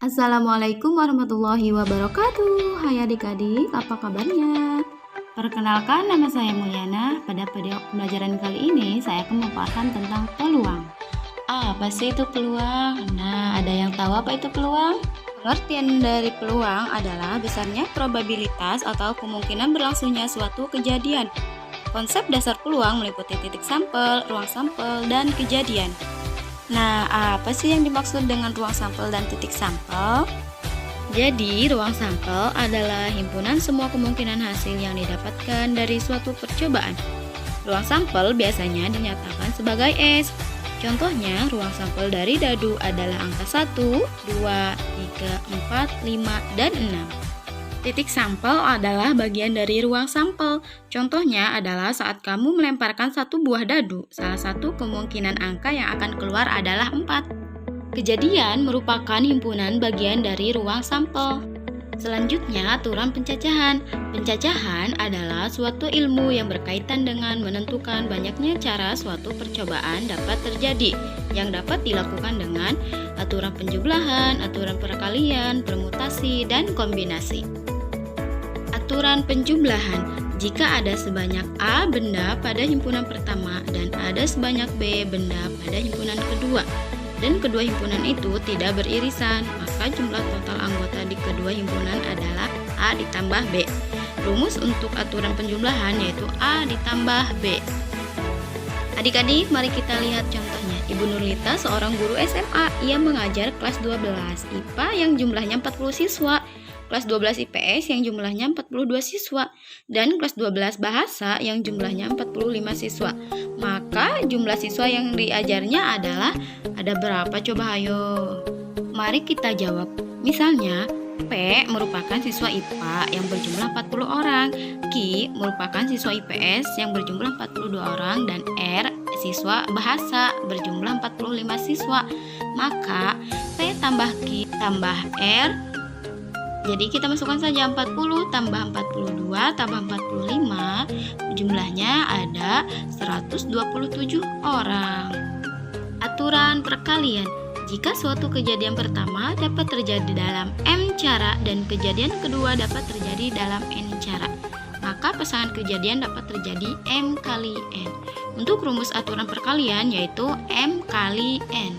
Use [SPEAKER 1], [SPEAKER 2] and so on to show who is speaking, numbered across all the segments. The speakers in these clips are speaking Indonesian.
[SPEAKER 1] Assalamualaikum warahmatullahi wabarakatuh. Hai adik-adik, apa kabarnya? Perkenalkan, nama saya Mulyana. Pada video pembelajaran kali ini saya akan memaparkan tentang peluang. Apa sih itu peluang? Nah, ada yang tahu apa itu peluang? Pengertian dari peluang adalah besarnya probabilitas atau kemungkinan berlangsungnya suatu kejadian. Konsep dasar peluang meliputi titik sampel, ruang sampel, dan kejadian. Nah, apa sih yang dimaksud dengan ruang sampel dan titik sampel? Jadi, ruang sampel adalah himpunan semua kemungkinan hasil yang didapatkan dari suatu percobaan. Ruang sampel biasanya dinyatakan sebagai S. Contohnya, ruang sampel dari dadu adalah angka 1, 2, 3, 4, 5, dan 6. Titik sampel adalah bagian dari ruang sampel. Contohnya adalah saat kamu melemparkan satu buah dadu, salah satu kemungkinan angka yang akan keluar adalah 4. Kejadian merupakan himpunan bagian dari ruang sampel. Selanjutnya, aturan pencacahan. Pencacahan adalah suatu ilmu yang berkaitan dengan menentukan banyaknya cara suatu percobaan dapat terjadi, yang dapat dilakukan dengan aturan penjumlahan, aturan perkalian, permutasi, dan kombinasi. Aturan penjumlahan. Jika ada sebanyak A benda pada himpunan pertama dan ada sebanyak B benda pada himpunan kedua, dan kedua himpunan itu tidak beririsan, maka jumlah total anggota di kedua himpunan adalah A ditambah B. Rumus untuk aturan penjumlahan yaitu A ditambah B. Adik-adik, mari kita lihat contohnya. Ibu Nurlita seorang guru SMA. Ia mengajar kelas 12 IPA yang jumlahnya 40 siswa, kelas 12 IPS yang jumlahnya 42 siswa, dan kelas 12 bahasa yang jumlahnya 45 siswa. Maka jumlah siswa yang diajarnya adalah ada berapa coba ayo? Mari kita jawab. Misalnya, P merupakan siswa IPA yang berjumlah 40 orang, Q merupakan siswa IPS yang berjumlah 42 orang, dan R siswa bahasa berjumlah 45 siswa. Maka P tambah Q tambah R, jadi kita masukkan saja 40 tambah 42 tambah 45, jumlahnya ada 127 orang. Aturan perkalian. Jika suatu kejadian pertama dapat terjadi dalam M cara dan kejadian kedua dapat terjadi dalam N cara, maka pasangan kejadian dapat terjadi M kali N. Untuk rumus aturan perkalian yaitu M kali N.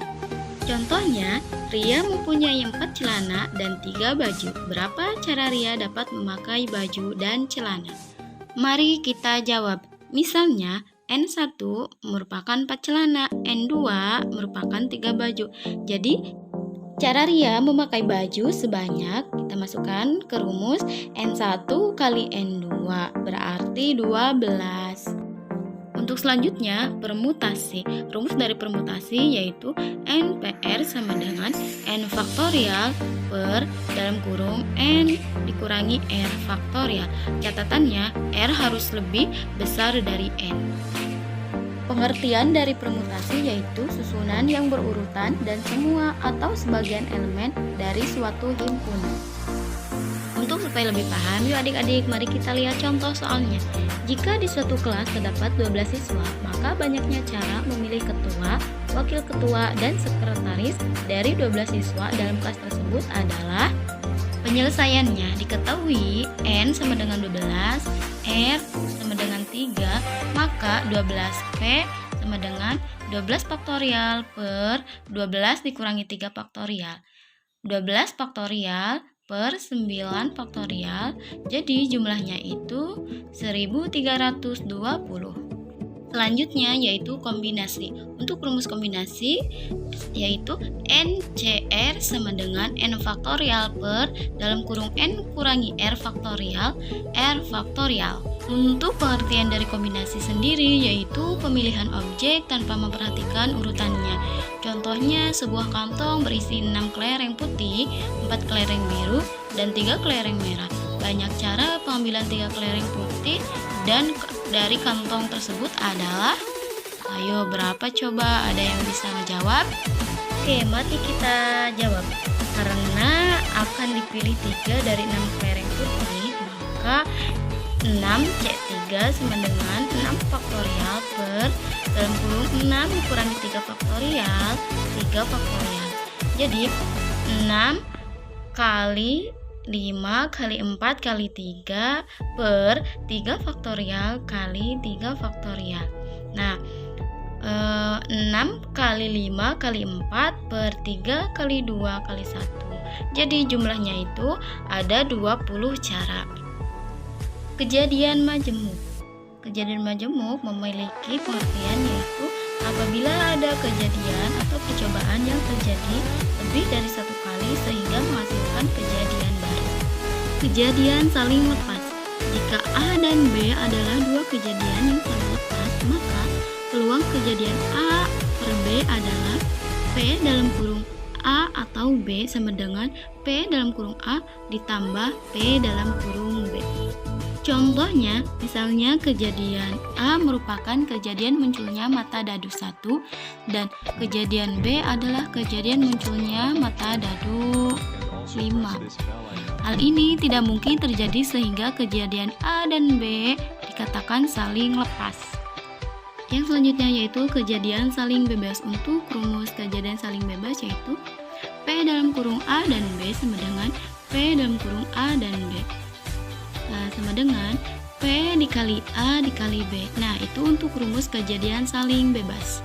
[SPEAKER 1] Contohnya, Ria mempunyai 4 celana dan 3 baju. Berapa cara Ria dapat memakai baju dan celana? Mari kita jawab. Misalnya, N1 merupakan 4 celana, N2 merupakan 3 baju. Jadi, cara Ria memakai baju sebanyak, kita masukkan ke rumus N1 kali N2, berarti 12. Untuk selanjutnya, permutasi. Rumus dari permutasi yaitu NPR sama dengan N faktorial per dalam kurung N dikurangi R faktorial. Catatannya, R harus lebih besar dari N. Pengertian dari permutasi yaitu susunan yang berurutan dan semua atau sebagian elemen dari suatu himpunan. Untuk supaya lebih paham, yuk adik-adik, mari kita lihat contoh soalnya. Jika di suatu kelas terdapat 12 siswa, maka banyaknya cara memilih ketua, wakil ketua, dan sekretaris dari 12 siswa dalam kelas tersebut adalah penyelesaiannya. Diketahui N sama dengan 12, R sama dengan 3, maka 12P sama dengan 12 faktorial per 12 dikurangi 3 faktorial. 12 faktorial per 9 faktorial, jadi jumlahnya itu 1320. Selanjutnya yaitu kombinasi. Untuk rumus kombinasi yaitu NCR sama dengan N faktorial per dalam kurung N kurangi R faktorial, R faktorial. Untuk pengertian dari kombinasi sendiri yaitu pemilihan objek tanpa memperhatikan urutannya. Contohnya, sebuah kantong berisi 6 kelereng putih, 4 kelereng biru, dan 3 kelereng merah. Banyak cara pengambilan 3 kelereng putih dan dari kantong tersebut adalah, ayo berapa coba? Ada yang bisa menjawab? Oke, mari kita jawab. Karena akan dipilih 3 dari 6 kelereng putih, maka 6C3 sama dengan 6 faktorial per dalam kurung 6 dikurangi 3 faktorial, 3 faktorial. Jadi 6 kali 5 kali 4 kali 3 per 3 faktorial kali 3 faktorial. Nah, 6 kali 5 kali 4 per 3 kali 2 kali 1. Jadi jumlahnya itu ada 20 cara. Kejadian majemuk. Kejadian majemuk memiliki pengertian yaitu apabila ada kejadian atau percobaan yang terjadi lebih dari satu kali sehingga menghasilkan kejadian baru. Kejadian saling lepas. Jika A dan B adalah dua kejadian yang saling lepas, maka peluang kejadian A per B adalah P dalam kurung A atau B sama dengan P dalam kurung A ditambah P dalam kurung B. Contohnya, misalnya kejadian A merupakan kejadian munculnya mata dadu 1 dan kejadian B adalah kejadian munculnya mata dadu 5. Hal ini tidak mungkin terjadi sehingga kejadian A dan B dikatakan saling lepas. Yang selanjutnya yaitu kejadian saling bebas. Untuk rumus kejadian saling bebas yaitu P dalam kurung A dan B sama dengan P dalam kurung A dan B. Sama dengan P dikali A dikali B. Nah, itu untuk rumus kejadian saling bebas.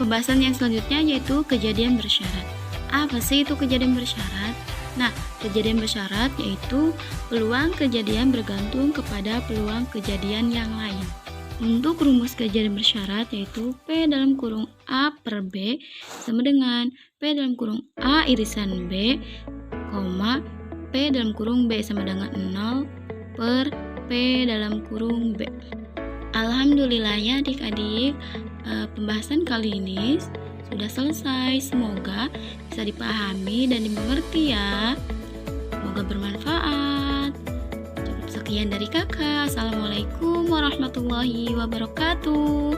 [SPEAKER 1] Pembahasan yang selanjutnya yaitu kejadian bersyarat. Apa sih itu kejadian bersyarat? Nah, kejadian bersyarat yaitu peluang kejadian bergantung kepada peluang kejadian yang lain. Untuk rumus kejadian bersyarat yaitu P dalam kurung A per B sama dengan P dalam kurung A irisan B, P dalam kurung B sama dengan 0 per P dalam kurung B. Alhamdulillah ya adik-adik, pembahasan kali ini sudah selesai. Semoga bisa dipahami dan dimengerti ya. Semoga bermanfaat. Cukup sekian dari kakak. Assalamualaikum warahmatullahi wabarakatuh.